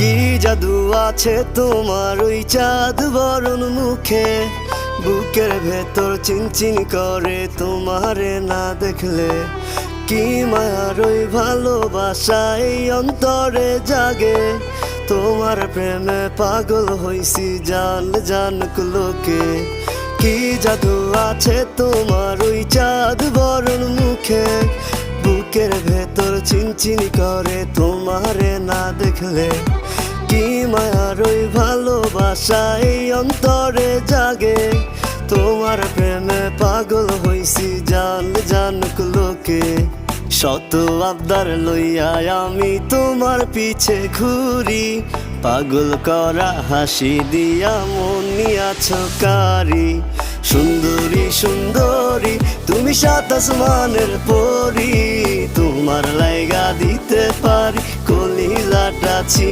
কি জাদু আছে তোমার ওই চাঁদ বরণ মুখে, বুকের ভেতর চিনচিন করে তোমারে না দেখলে। কি মায়ার ওই ভালোবাসা এই অন্তরে জাগে, তোমার প্রেমে পাগল হইছি জান জান লোকে। কি জাদু আছে তোমার ওই চাঁদ বরণ মুখে, বুকের ভেতর চিনচিন করে তোমারে না দেখলে। কি মায়ার ওই ভালোবাসা এই অন্তরে জাগে, তোমার প্রেমে পাগল হইছি জান জান লোকে। শত আবদার লইয়া আমি তোমার পিছে ঘুরি, পাগল করা হাসি দিয়া মন নিয়াছ কারি। সুন্দরী সুন্দরী তুমি সাত আসমানের পরি, তোমার লাইগা দিতে পারি কলিজাটা ছি।